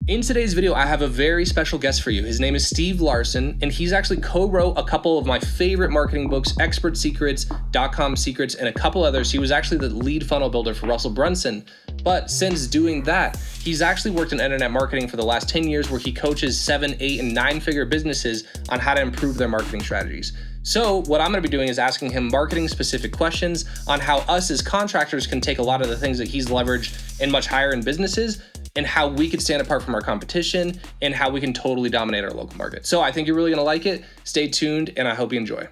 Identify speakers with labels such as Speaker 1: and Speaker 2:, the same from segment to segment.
Speaker 1: In today's video, I have a very special guest for you. His name is Steve Larsen, and he's actually co-wrote a couple of my favorite marketing books, Expert Secrets, .com Secrets, and a couple others. He was actually the lead funnel builder for Russell Brunson. But since doing that, he's actually worked in internet marketing for the last 10 years where he coaches 7, 8, and 9-figure businesses on how to improve their marketing strategies. So what I'm gonna be doing is asking him marketing specific questions on how us as contractors can take a lot of the things that he's leveraged in much higher end businesses and how we could stand apart from our competition and how we can totally dominate our local market. So I think you're really gonna like it. Stay tuned and I hope you enjoy.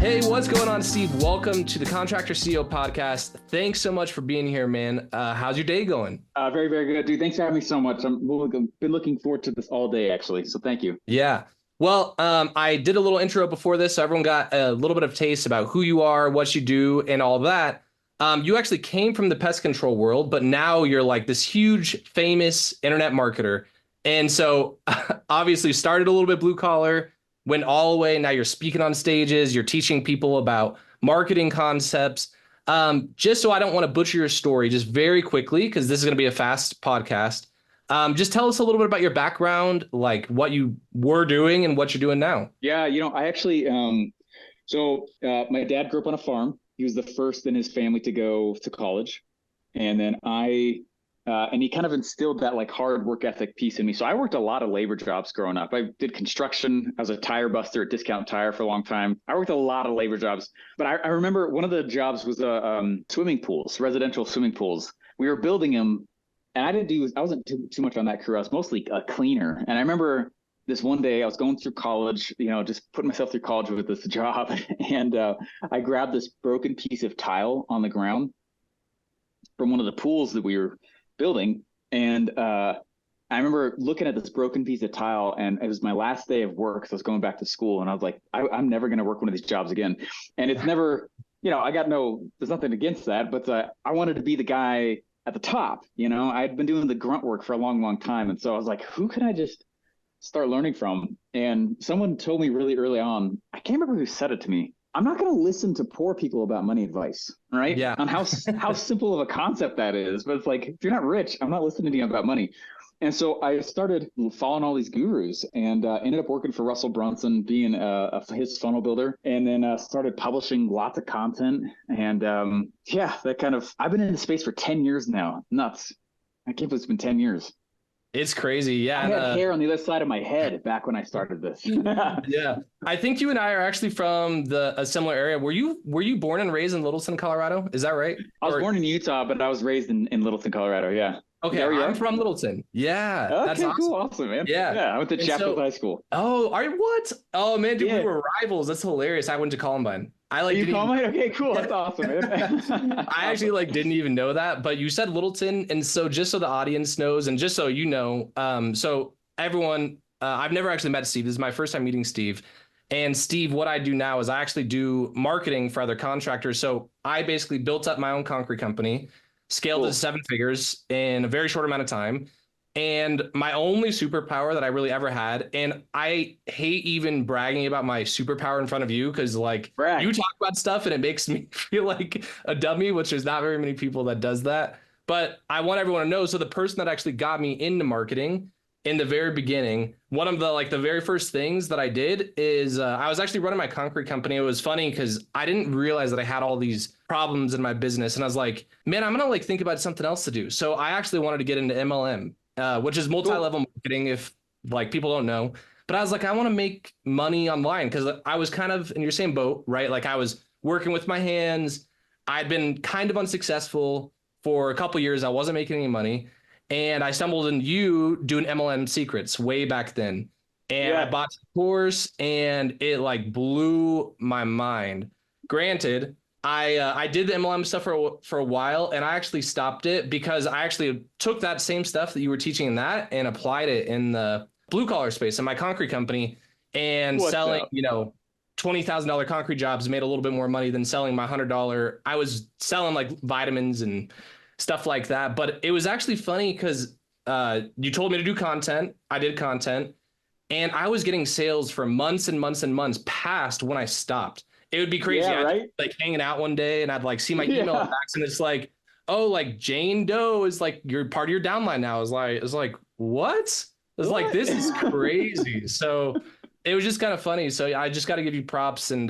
Speaker 1: Hey, what's going on, Steve? Welcome to the Contractor CEO podcast. Thanks so much for being here, man. How's your day going?
Speaker 2: Very, very good, dude. Thanks for having me so much. I've been looking forward to this all day, actually. So thank you.
Speaker 1: Yeah. Well, I did a little intro before this, so everyone got a little bit of taste about who you are, what you do, and all that. You actually came from the pest control world, but now you're like this huge, famous internet marketer. And so obviously started a little bit blue collar, went all the way. Now you're speaking on stages, you're teaching people about marketing concepts. Just so I don't want to butcher your story, just very quickly, because this is going to be a fast podcast. Just tell us a little bit about your background, like what you were doing and what you're doing now.
Speaker 2: Yeah, I actually, my dad grew up on a farm. He was the first in his family to go to college. And then and he kind of instilled that like hard work ethic piece in me. So I worked a lot of labor jobs growing up. I did construction. I was a tire buster at Discount Tire for a long time. I worked a lot of labor jobs, but I remember one of the jobs was swimming pools, residential swimming pools. We were building them. And I wasn't too much on that crew. I was mostly a cleaner. And I remember this one day I was going through college, just putting myself through college with this job. And I grabbed this broken piece of tile on the ground from one of the pools that we were building. And I remember looking at this broken piece of tile, and it was my last day of work. So I was going back to school, and I was like, I'm never going to work one of these jobs again. And it's never, there's nothing against that, but I wanted to be the guy at the top. I'd been doing the grunt work for a long, long time. And so I was like, who can I just start learning from? And someone told me really early on, I can't remember who said it to me, I'm not going to listen to poor people about money advice, right?
Speaker 1: Yeah.
Speaker 2: On how simple of a concept that is. But it's like, if you're not rich, I'm not listening to you about money. And so I started following all these gurus and ended up working for Russell Brunson, being his funnel builder, and then started publishing lots of content. And I've been in the space for 10 years now. Nuts. I can't believe it's been 10 years.
Speaker 1: It's crazy. Yeah.
Speaker 2: I had hair on the other side of my head back when I started this.
Speaker 1: Yeah. I think you and I are actually from a similar area. Were you born and raised in Littleton, Colorado? Is that right?
Speaker 2: I was born in Utah, but I was raised in Littleton, Colorado. Yeah.
Speaker 1: Okay, I'm from Littleton. Yeah.
Speaker 2: Okay,
Speaker 1: that's awesome.
Speaker 2: Cool. Awesome, man. Yeah. I went to Chapel High School.
Speaker 1: Oh, are you what? Oh man, dude, we were rivals. That's hilarious. I went to Columbine.
Speaker 2: Columbine? Okay, cool. That's awesome, man.
Speaker 1: I actually didn't even know that, but you said Littleton, and so just so the audience knows, and just so you know, so everyone, I've never actually met Steve. This is my first time meeting Steve. And Steve, what I do now is I actually do marketing for other contractors. So I basically built up my own concrete company, scaled to 7 figures in a very short amount of time. And my only superpower that I really ever had, and I hate even bragging about my superpower in front of you, because you talk about stuff and it makes me feel like a dummy, which there's not very many people that does that. But I want everyone to know. So the person that actually got me into marketing in the very beginning, one of the very first things that I did is I was actually running my concrete company. It was funny because I didn't realize that I had all these problems in my business. And I was like, man, I'm going to think about something else to do. So I actually wanted to get into MLM. Which is multi-level marketing, if people don't know. But I was like, I want to make money online, because I was kind of in your same boat, right? Like I was working with my hands. I'd been kind of unsuccessful for a couple years. I wasn't making any money. And I stumbled into you doing MLM secrets way back then. And I bought the course and it blew my mind. Granted, I did the MLM stuff for a while, and I actually stopped it because I actually took that same stuff that you were teaching in that and applied it in the blue collar space in my concrete company, and selling, $20,000 concrete jobs made a little bit more money than selling my $100. I was selling vitamins and stuff like that. But it was actually funny because you told me to do content. I did content, and I was getting sales for months and months and months past when I stopped. it would be crazy.
Speaker 2: Yeah,
Speaker 1: I'd
Speaker 2: right.
Speaker 1: like hanging out one day and I'd like see my email
Speaker 2: Yeah.
Speaker 1: inbox and it's like, oh, like Jane Doe is like you're part of your downline now. It's like, what? It's like,
Speaker 2: What?
Speaker 1: this is crazy. So it was just kind of funny. So I just got to give you props. And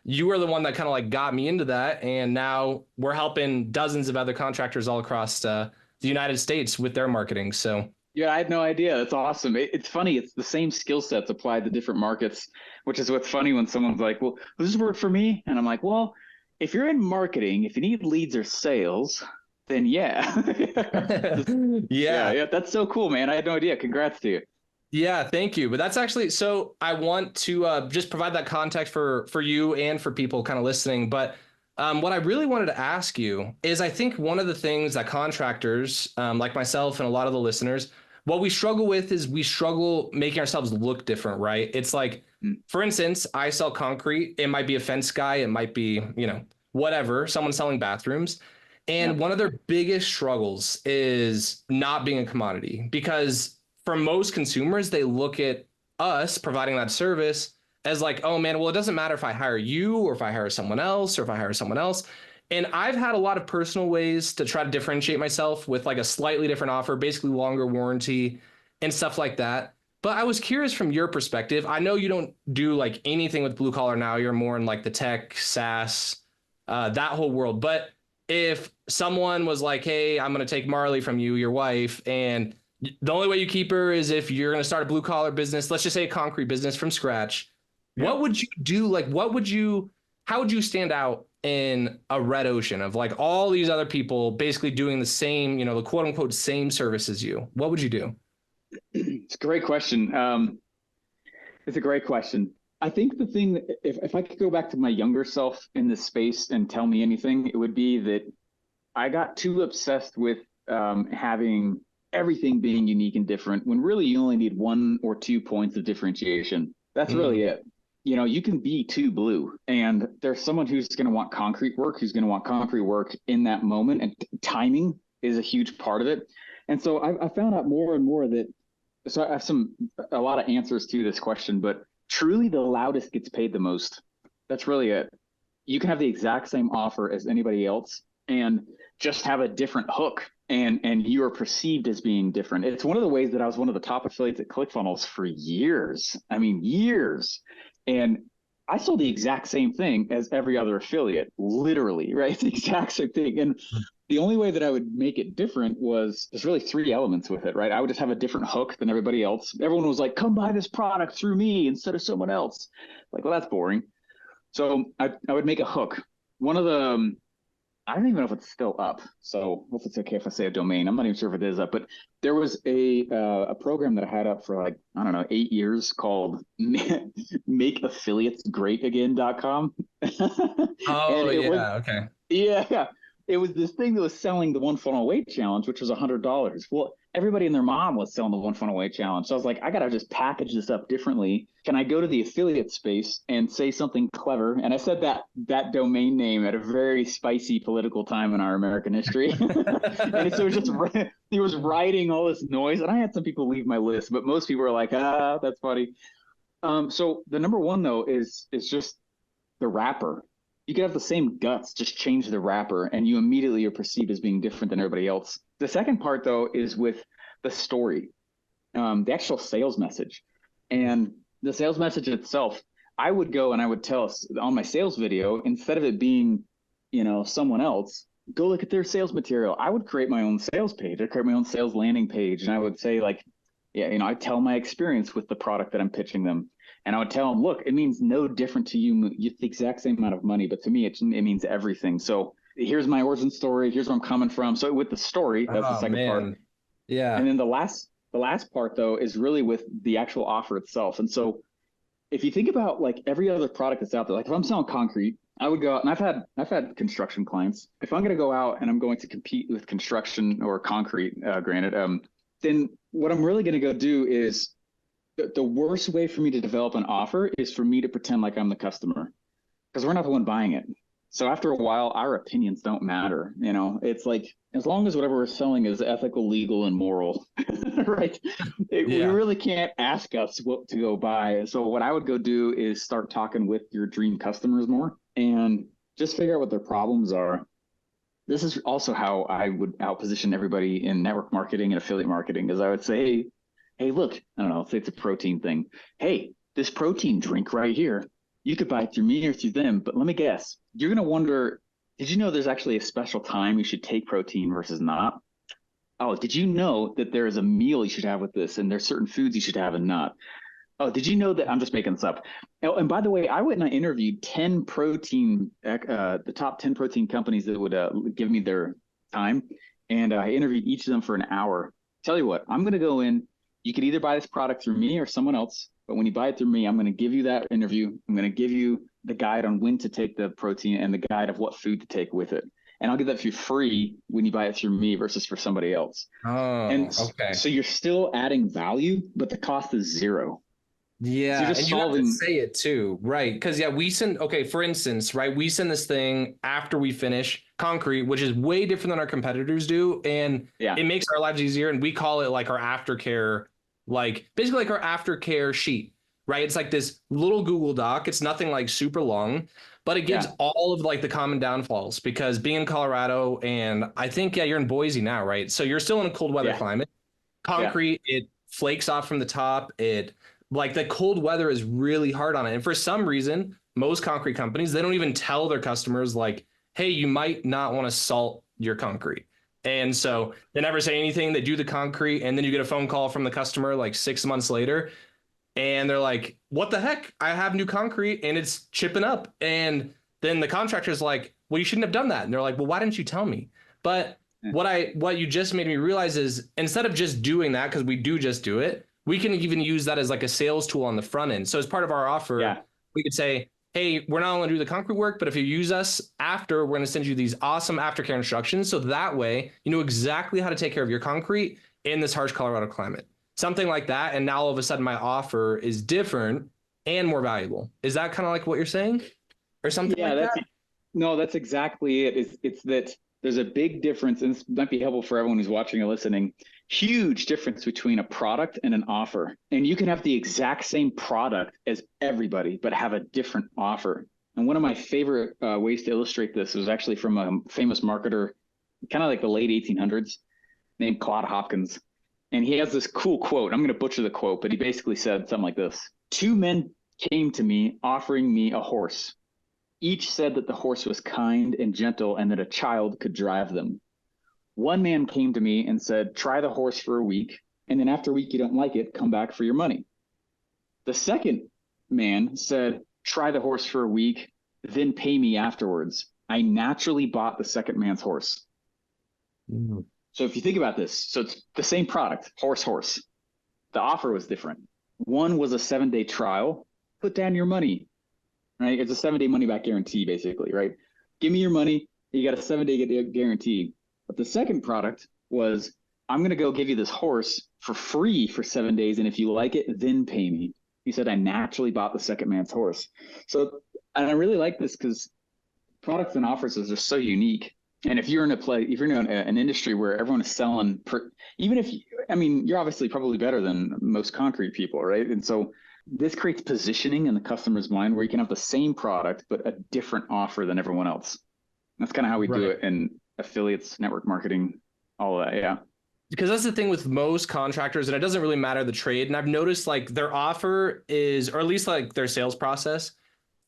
Speaker 1: you were the one that kind of like got me into that. And now we're helping dozens of other contractors all across the United States with their marketing. So
Speaker 2: Yeah, I had no idea. That's awesome. It's funny. It's the same skill sets applied to different markets, which is what's funny when someone's like, well, does this work for me? And I'm like, well, if you're in marketing, if you need leads or sales, then yeah. Yeah,
Speaker 1: yeah.
Speaker 2: yeah. That's so cool, man. I had no idea. Congrats to you.
Speaker 1: Yeah, thank you. But that's actually so I want to just provide that context for you and for people kind of listening. But what I really wanted to ask you is I think one of the things that contractors like myself and a lot of the listeners, what we struggle with is we struggle making ourselves look different, right? It's like,
Speaker 2: Mm.
Speaker 1: for instance, I sell concrete. It might be a fence guy. It might be, whatever, someone selling bathrooms.
Speaker 2: Yeah.
Speaker 1: And one of their biggest struggles is not being a commodity because for most consumers, they look at us providing that service as like, oh man, well, it doesn't matter if I hire you or if I hire someone else or if I hire someone else. And I've had a lot of personal ways to try to differentiate myself with like a slightly different offer, basically longer warranty and stuff like that. But I was curious from your perspective. I know you don't do like anything with blue collar now. You're more in like the tech, SaaS, that whole world. But if someone was like, hey, I'm going to take Marley from you, your wife, and the only way you keep her is if you're going to start a blue collar business, let's just say a concrete business from scratch.
Speaker 2: Yeah.
Speaker 1: What would you do? Like, how would you stand out in a red ocean of like all these other people basically doing the same, the quote unquote same service as you? What would you do?
Speaker 2: It's a great question. It's a great question. I think the thing that if I could go back to my younger self in this space and tell me anything, it would be that I got too obsessed with having everything being unique and different when really you only need 1 or 2 points of differentiation. That's really
Speaker 1: Mm,
Speaker 2: it. You can be too blue, and there's someone who's going to want concrete work, who's going to want concrete work in that moment, and timing is a huge part of it. And so I found out more and more that so I have a lot of answers to this question, but truly the loudest gets paid the most. That's really it. You can have the exact same offer as anybody else and just have a different hook and you are perceived as being different. It's one of the ways that I was one of the top affiliates at ClickFunnels for years. I mean, years. And I sold the exact same thing as every other affiliate, literally, right? It's the exact same thing. And the only way that I would make it different was there's really 3 elements with it, right? I would just have a different hook than everybody else. Everyone was like, come buy this product through me instead of someone else. Like, well, that's boring. So I would make a hook. One of the, I don't even know if it's still up. So hope it's okay if I say a domain. I'm not even sure if it is up, but there was a program that I had up for like, I don't know, 8 years called makeaffiliatesgreatagain.com. And
Speaker 1: oh
Speaker 2: it was,
Speaker 1: yeah. Okay.
Speaker 2: yeah, it was this thing that was selling the one funnel away challenge, which was $100. Well, everybody and their mom was selling the one funnel away challenge. So I was like, I got to just package this up differently. Can I go to the affiliate space and say something clever? And I said that domain name at a very spicy political time in our American history. And so it was writing all this noise. And I had some people leave my list, but most people were like, that's funny. So the number one though is just the wrapper. You could have the same guts, just change the wrapper, and you immediately are perceived as being different than everybody else. The second part, though, is with the story, the actual sales message. And the sales message itself, I would go and I would tell us on my sales video, instead of it being, someone else, go look at their sales material. I would create my own sales page. I'd create my own sales landing page. And I would say, like, yeah, I tell my experience with the product that I'm pitching them. And I would tell them, look, it means no different to you. It's the exact same amount of money, but to me, it means everything. So here's my origin story. Here's where I'm coming from. So with the story, that's the
Speaker 1: Oh
Speaker 2: second part.
Speaker 1: man. Yeah.
Speaker 2: And then the last part though is really with the actual offer itself. And so if you think about like every other product that's out there, like if I'm selling concrete, I would go out and I've had construction clients. If I'm going to go out and I'm going to compete with construction or concrete, granted, then what I'm really going to go do is the worst way for me to develop an offer is for me to pretend like I'm the customer because we're not the one buying it. So after a while, our opinions don't matter. It's like, as long as whatever we're selling is ethical, legal, and moral, right? We
Speaker 1: Yeah.
Speaker 2: really can't ask us what to go buy. So what I would go do is start talking with your dream customers more and just figure out what their problems are. This is also how I would outposition everybody in network marketing and affiliate marketing, is I would say, hey, look, I don't know, say it's a protein thing. Hey, this protein drink right here, you could buy it through me or through them, but let me guess, you're going to wonder, did you know there's actually a special time you should take protein versus not? Oh, did you know that there is a meal you should have with this and there's certain foods you should have and not? Oh, did you know that? I'm just making this up. Oh, and by the way, I went and I interviewed 10 protein, the top 10 protein companies that would give me their time. And I interviewed each of them for an hour. Tell you what, I'm going to go in. You could either buy this product through me or someone else. But when you buy it through me, I'm going to give you that interview. I'm going to give you the guide on when to take the protein and the guide of what food to take with it. And I'll give that for you free when you buy it through me versus for somebody else.
Speaker 1: Oh,
Speaker 2: And
Speaker 1: okay.
Speaker 2: so you're still adding value, but the cost is zero. So you're
Speaker 1: Yeah,
Speaker 2: just
Speaker 1: and you have to
Speaker 2: solving.
Speaker 1: say it too, right? Because yeah, we send, okay, for instance, right, we send this thing after we finish concrete, which is way different than our competitors do, and
Speaker 2: Yeah.
Speaker 1: it makes our lives easier. And we call it like our aftercare, like basically like our aftercare sheet, right? It's like this little Google Doc. It's nothing like super long, but it gives
Speaker 2: Yeah.
Speaker 1: all of like the common downfalls. Because being in Colorado, and I think yeah, you're in Boise now, right? So you're still in a cold weather
Speaker 2: Yeah.
Speaker 1: climate.
Speaker 2: Yeah.
Speaker 1: Concrete, it flakes off from the top. It like the cold weather is really hard on it. And for some reason, most concrete companies, they don't even tell their customers like, hey, you might not want to salt your concrete. And so they never say anything. They do the concrete, and then you get a phone call from the customer like 6 months later, and they're like, what the heck? I have new concrete and it's chipping up. And then the contractor's like, well, you shouldn't have done that. And they're like, well, why didn't you tell me? But what you just made me realize is instead of just doing that, because we do just do it, we can even use that as like a sales tool on the front end. So as part of our offer,
Speaker 2: Yeah.
Speaker 1: we could say, hey, we're not only do the concrete work, but if you use us after, we're going to send you these awesome aftercare instructions. So that way you know exactly how to take care of your concrete in this harsh Colorado climate. Something like that. And now all of a sudden my offer is different and more valuable. Is that kind of like what you're saying or something
Speaker 2: Yeah.
Speaker 1: like
Speaker 2: That's
Speaker 1: that?
Speaker 2: no, that's exactly it. It's that there's a big difference, and this might be helpful for everyone who's watching or listening. Huge difference between a product and an offer. And you can have the exact same product as everybody, but have a different offer. And one of my favorite ways to illustrate this was actually from a famous marketer, kind of like the late 1800s, named Claude Hopkins. And he has this cool quote. I'm going to butcher the quote, but he basically said something like this: Two men came to me offering me a horse. Each said that the horse was kind and gentle and that a child could drive them. One man came to me and said, try the horse for a week, and then after a week you don't like it, come back for your money. The second man said, try the horse for a week, then pay me afterwards. I naturally bought the second man's horse.
Speaker 1: Mm.
Speaker 2: So if you think about this, so it's the same product, horse. The offer was different. One was a 7-day trial. Put down your money, right? It's a 7-day money back guarantee, basically, right? Give me your money. You got a 7-day guarantee. But the second product was, I'm going to go give you this horse for free for 7 days. And if you like it, then pay me. He said, I naturally bought the second man's horse. So, and I really like this because products and offers are just so unique. And if you're in if you're in an industry where everyone is selling, even if, I mean, you're obviously probably better than most concrete people, right? And so this creates positioning in the customer's mind where you can have the same product, but a different offer than everyone else. That's kind of how we do
Speaker 1: Right.
Speaker 2: it in affiliates, network marketing, all of that. Yeah.
Speaker 1: Because that's the thing with most contractors, and it doesn't really matter the trade. And I've noticed like their offer is, or at least like their sales process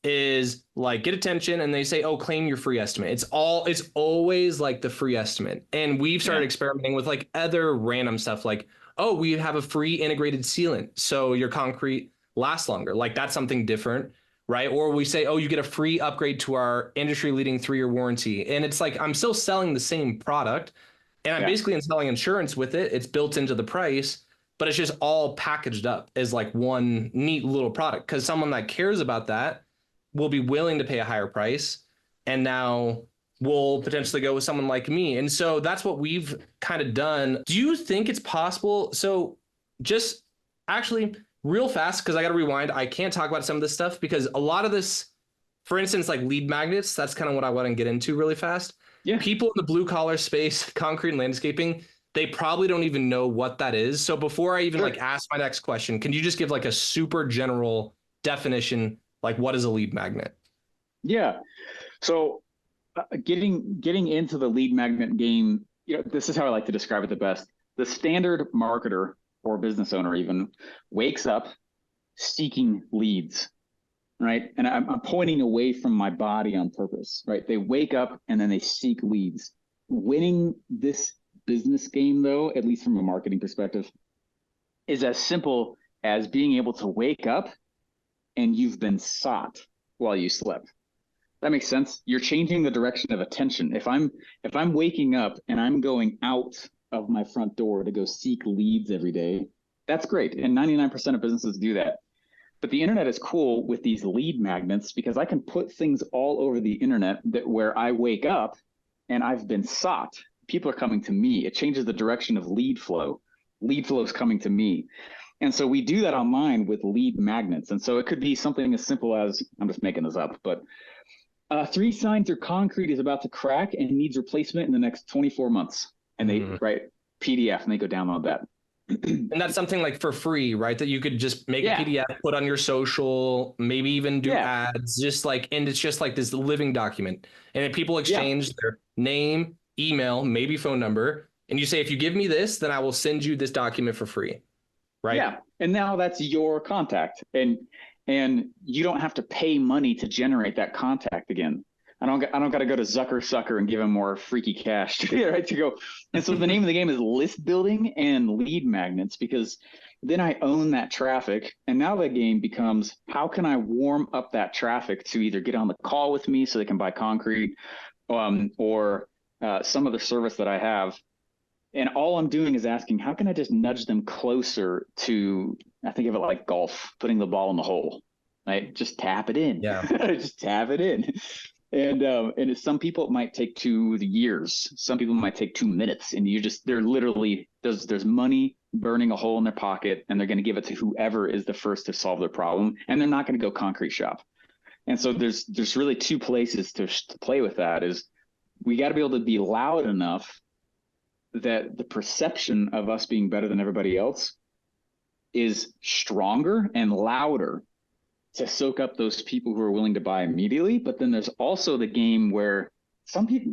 Speaker 1: is like get attention and they say, oh, claim your free estimate. It's always like the free estimate. And we've started
Speaker 2: Yeah.
Speaker 1: experimenting with like other random stuff like, oh, we have a free integrated sealant. So your concrete lasts longer. Like that's something different, right? Or we say, oh, you get a free upgrade to our industry leading 3-year warranty. And it's like, I'm still selling the same product and I'm
Speaker 2: Yeah.
Speaker 1: basically selling insurance with it. It's built into the price, but it's just all packaged up as like one neat little product because someone that cares about that will be willing to pay a higher price and now will potentially go with someone like me. And so that's what we've kind of done. Do you think it's possible? So just actually real fast, because I got to rewind. I can't talk about some of this stuff because a lot of this for instance, like lead magnets, that's kind of what I want to get into really fast.
Speaker 2: Yeah,
Speaker 1: People in the blue collar space, concrete and landscaping, they probably don't even know what that is. So before I even
Speaker 2: sure.
Speaker 1: like ask my next question, can you just give like a super general definition, like what is a lead magnet?
Speaker 2: Yeah. So getting into the lead magnet game, this is how I like to describe it the best. The standard marketer or business owner even wakes up seeking leads, right? And I'm pointing away from my body on purpose, right? They wake up and then they seek leads. Winning this business game, though, at least from a marketing perspective, is as simple as being able to wake up and you've been sought while you slept. That makes sense. You're changing the direction of attention. If I'm waking up and I'm going out of my front door to go seek leads every day, that's great. And 99% of businesses do that. But the internet is cool with these lead magnets because I can put things all over the internet that where I wake up and I've been sought. People are coming to me. It changes the direction of lead flow. Lead flow is coming to me. And so we do that online with lead magnets. And so it could be something as simple as, I'm just making this up, but 3 signs your concrete is about to crack and needs replacement in the next 24 months. And they write PDF and they go download that.
Speaker 1: And that's something like for free, right? That you could just make a PDF, put on your social, maybe even do ads, just like, and it's just like this living document. And if people exchange their name, email, maybe phone number, and you say, if you give me this, then I will send you this document for free. Right.
Speaker 2: Yeah. And now that's your contact. And you don't have to pay money to generate that contact again. I don't got to go to Sucker and give him more freaky cash right, to go. And so the name of the game is list building and lead magnets, because then I own that traffic. And now the game becomes, how can I warm up that traffic to either get on the call with me so they can buy concrete, or some other service that I have. And all I'm doing is asking, how can I just nudge them closer to, I think of it like golf, putting the ball in the hole, right? Just tap it in.
Speaker 1: Yeah.
Speaker 2: Just tap it in. And some people it might take 2 years. Some people might take 2 minutes. And they're literally, there's money burning a hole in their pocket, and they're going to give it to whoever is the first to solve their problem. And they're not going to go concrete shop. And so there's really 2 places to play with that. Is we got to be able to be loud enough that the perception of us being better than everybody else is stronger and louder to soak up those people who are willing to buy immediately. But then there's also the game where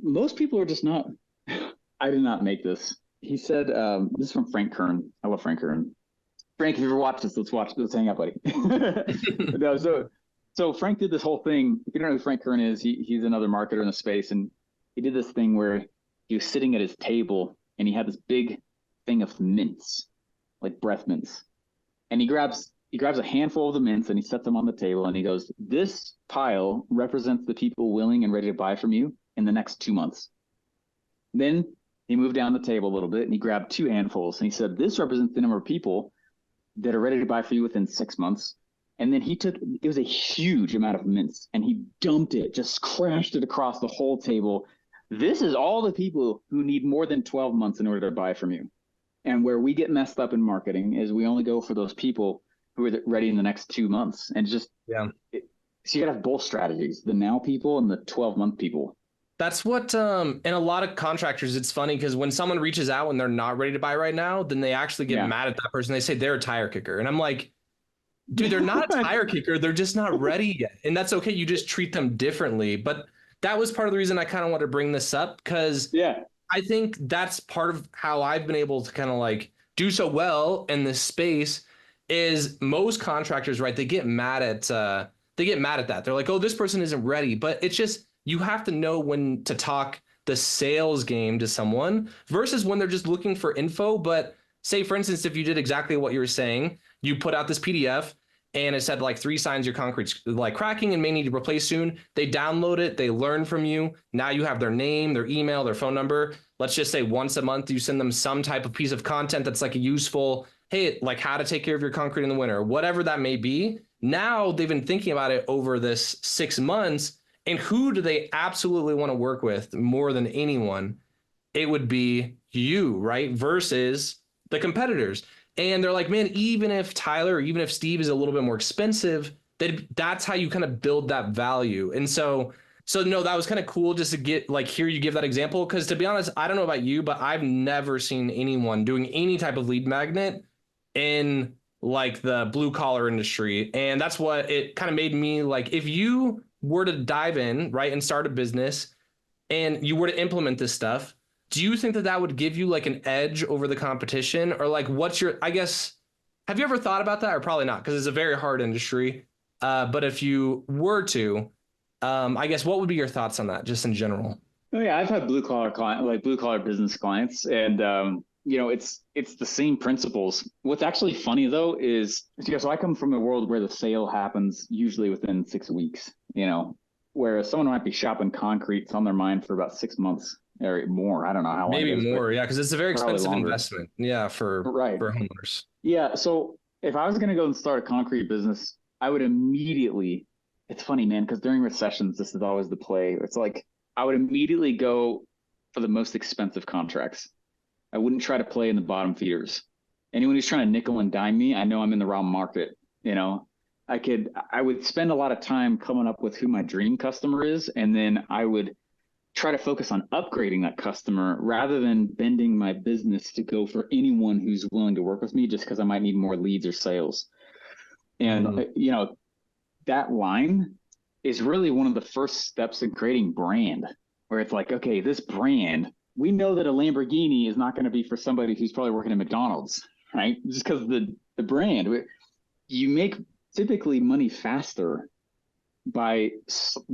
Speaker 2: most people are just not, I did not make this. He said, this is from Frank Kern. I love Frank Kern. Frank, if you ever watched this, let's hang out, buddy. No, so Frank did this whole thing. If you don't know who Frank Kern is, he's another marketer in the space. And he did this thing where he was sitting at his table and he had this big thing of mints, like breath mints. And he grabs a handful of the mints and he sets them on the table and he goes, this pile represents the people willing and ready to buy from you in the next 2 months. Then he moved down the table a little bit and he grabbed 2 handfuls and he said, this represents the number of people that are ready to buy for you within 6 months. And then it was a huge amount of mints and he dumped it, just crashed it across the whole table. This is all the people who need more than 12 months in order to buy from you. And where we get messed up in marketing is we only go for those people who are ready in the next 2 months. And so you got to have both strategies, the now people and the 12-month people.
Speaker 1: That's what, and a lot of contractors, it's funny because when someone reaches out and they're not ready to buy right now, then they actually get mad at that person. They say they're a tire kicker. And I'm like, dude, they're not a tire kicker. They're just not ready yet. And that's okay. You just treat them differently. But that was part of the reason I kind of wanted to bring this up, because I think that's part of how I've been able to kind of like do so well in this space is most contractors, right? They get mad at that. They're like, oh, this person isn't ready. But it's just, you have to know when to talk the sales game to someone versus when they're just looking for info. But say, for instance, if you did exactly what you were saying, you put out this PDF and it said like 3 signs your concrete's like cracking and may need to replace soon. They download it. They learn from you. Now you have their name, their email, their phone number. Let's just say once a month, you send them some type of piece of content that's like a useful, hey, like how to take care of your concrete in the winter, whatever that may be. Now they've been thinking about it over this 6 months. And who do they absolutely want to work with more than anyone? It would be you, right? Versus the competitors. And they're like, man, even if Tyler or even if Steve is a little bit more expensive, that's how you kind of build that value. And so no, that was kind of cool just to get like hear you give that example. Cause to be honest, I don't know about you, but I've never seen anyone doing any type of lead magnet in like the blue collar industry. And that's what it kind of made me like, if you were to dive in, right, and start a business and you were to implement this stuff, do you think that that would give you like an edge over the competition? Or like, what's your, I guess, have you ever thought about that? Or probably not, because it's a very hard industry. But if you were to, I guess, what would be your thoughts on that, just in general?
Speaker 2: Oh yeah, I've had blue collar client, like blue collar business clients, and it's the same principles. What's actually funny though is, so I come from a world where the sale happens usually within 6 weeks. Whereas someone might be shopping concrete, it's on their mind for about 6 months or more. I don't know how long it
Speaker 1: Maybe
Speaker 2: is,
Speaker 1: more, yeah, because it's a very expensive
Speaker 2: longer.
Speaker 1: investment, yeah,
Speaker 2: Right.
Speaker 1: for homeowners.
Speaker 2: Yeah. So if I was going to go and start a concrete business, I would immediately, it's funny, man, because during recessions, this is always the play. It's like I would immediately go for the most expensive contracts. I wouldn't try to play in the bottom feeders. Anyone who's trying to nickel and dime me, I know I'm in the wrong market. I would spend a lot of time coming up with who my dream customer is, and then I would try to focus on upgrading that customer rather than bending my business to go for anyone who's willing to work with me just because I might need more leads or sales. And, that line is really one of the first steps in creating brand, where it's like, okay, this brand, we know that a Lamborghini is not going to be for somebody who's probably working at McDonald's, right? Just because the brand, you make typically money faster by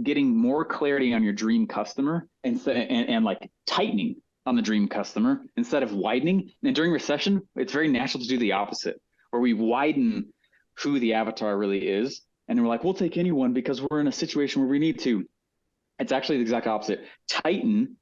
Speaker 2: getting more clarity on your dream customer and like tightening on the dream customer instead of widening. And during recession, it's very natural to do the opposite, where we widen who the avatar really is. And then we're like, we'll take anyone because we're in a situation where we need to. It's actually the exact opposite. Tighten.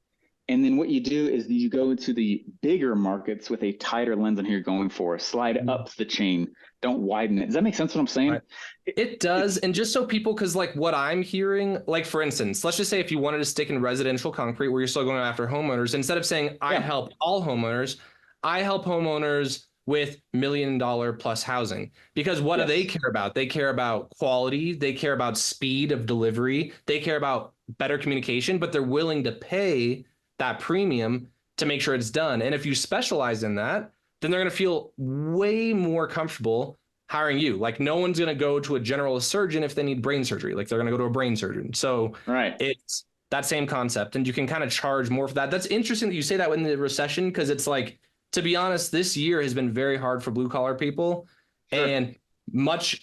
Speaker 2: And then what you do is you go into the bigger markets with a tighter lens on who you're going for. Slide up the chain. Don't widen it. Does that make sense what I'm saying?
Speaker 1: Right. It does. And just so people, because like what I'm hearing, like for instance, let's just say if you wanted to stick in residential concrete where you're still going after homeowners, instead of saying I help all homeowners, I help homeowners with $1 million plus housing. Because what do they care about? They care about quality. They care about speed of delivery. They care about better communication, but they're willing to pay that premium to make sure it's done. And if you specialize in that, then they're going to feel way more comfortable hiring you. Like no one's going to go to a general surgeon if they need brain surgery. Like they're going to go to a brain surgeon. So it's that same concept, and you can kind of charge more for that. That's interesting that you say that in the recession, because it's like, to be honest, this year has been very hard for blue collar people. Sure. And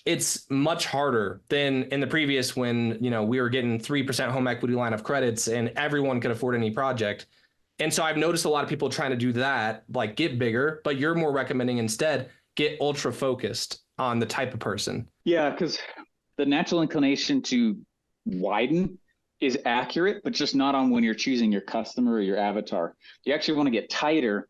Speaker 1: it's much harder than in the previous, when, we were getting 3% home equity line of credits and everyone could afford any project. And so I've noticed a lot of people trying to do that, like get bigger, but you're more recommending instead get ultra focused on the type of person. Yeah, because the natural inclination to widen is accurate, but just not on when you're choosing your customer or your avatar. You actually want to get tighter.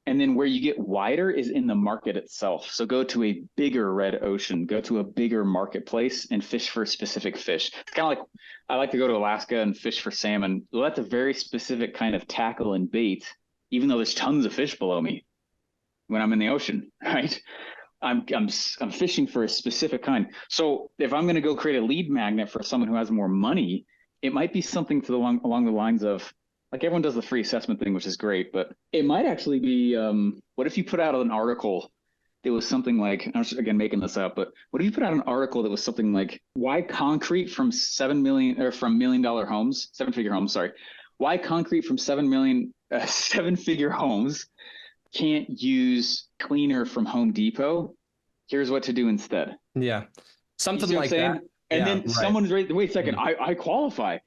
Speaker 1: And then where you get wider is in the market itself. So go to a bigger red ocean, go to a bigger marketplace and fish for a specific fish. It's kind of like I like to go to Alaska and fish for salmon. Well, that's a very specific kind of tackle and bait, even though there's tons of fish below me when I'm in the ocean, right? I'm fishing for a specific kind. So if I'm going to go create a lead magnet for someone who has more money, it might be something along the lines of, like everyone does the free assessment thing, which is great, but it might actually be, what if you put out an article that was something like, I'm just, again, making this up, but what if you put out an article that was something like, why concrete from $7 million or from $1 million homes, seven-figure homes, sorry, why concrete from seven-figure homes can't use cleaner from Home Depot? Here's what to do instead. Yeah. Something like that. And then someone's right. Wait a second. I qualify.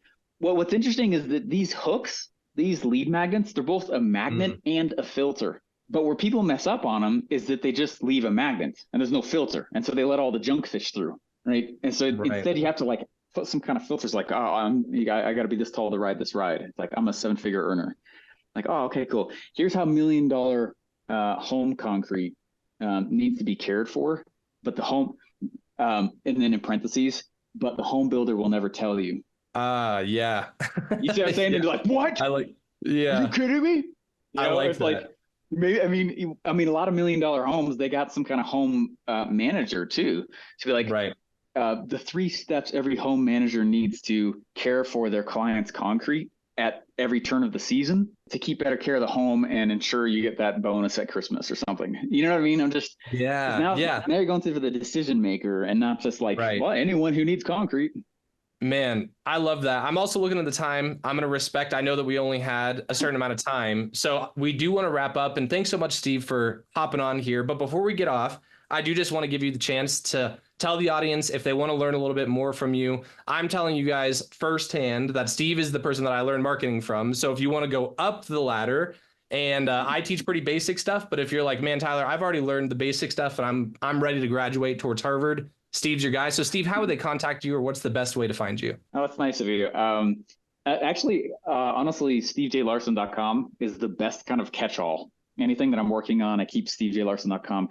Speaker 1: Well, what's interesting is that these hooks, these lead magnets, they're both a magnet and a filter. But where people mess up on them is that they just leave a magnet and there's no filter. And so they let all the junk fish through, right? And so instead you have to like put some kind of filters like, I got to be this tall to ride this ride. It's like, I'm a seven-figure earner. Like, oh, okay, cool. Here's how $1 million home concrete needs to be cared for. But the home, and then in parentheses, but the home builder will never tell you. Yeah. You see what I'm saying? And you're like, what? Are you kidding me? I like that. Like, maybe, I mean, a lot of $1 million homes, they got some kind of home manager too. To be like,
Speaker 2: the 3 steps every home manager needs to care for their client's concrete at every turn of the season to keep better care of the home and ensure you get that bonus at Christmas or something. You know what I mean? I'm just, because
Speaker 1: Yeah. Yeah.
Speaker 2: now you're going through the decision maker and not just like,
Speaker 1: Right.
Speaker 2: well, anyone who needs concrete.
Speaker 1: Man, I love that. I'm also looking at the time. I'm going to respect, I know that we only had a certain amount of time. So we do want to wrap up. And thanks so much, Steve, for hopping on here. But before we get off, I do just want to give you the chance to tell the audience if they want to learn a little bit more from you. I'm telling you guys firsthand that Steve is the person that I learned marketing from. So if you want to go up the ladder, and I teach pretty basic stuff, but if you're like, man, Tyler, I've already learned the basic stuff and I'm ready to graduate towards Harvard, Steve's your guy. So Steve, how would they contact you, or what's the best way to find you?
Speaker 2: Oh, that's nice of you. Actually, honestly, stevejlarsen.com is the best kind of catch-all. Anything that I'm working on, I keep stevejlarsen.com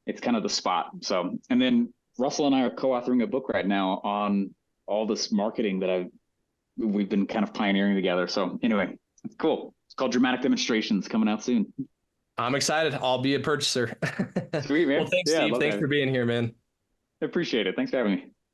Speaker 2: it's kind of the spot. So, and then Russell and I are co-authoring a book right now on all this marketing that we've been kind of pioneering together. So anyway, it's cool. It's called Dramatic Demonstrations, coming out soon.
Speaker 1: I'm excited. I'll be a purchaser.
Speaker 2: Sweet, man.
Speaker 1: Well, thanks,
Speaker 2: Yeah,
Speaker 1: Steve. Thanks for being here, man.
Speaker 2: I appreciate it. Thanks for having me.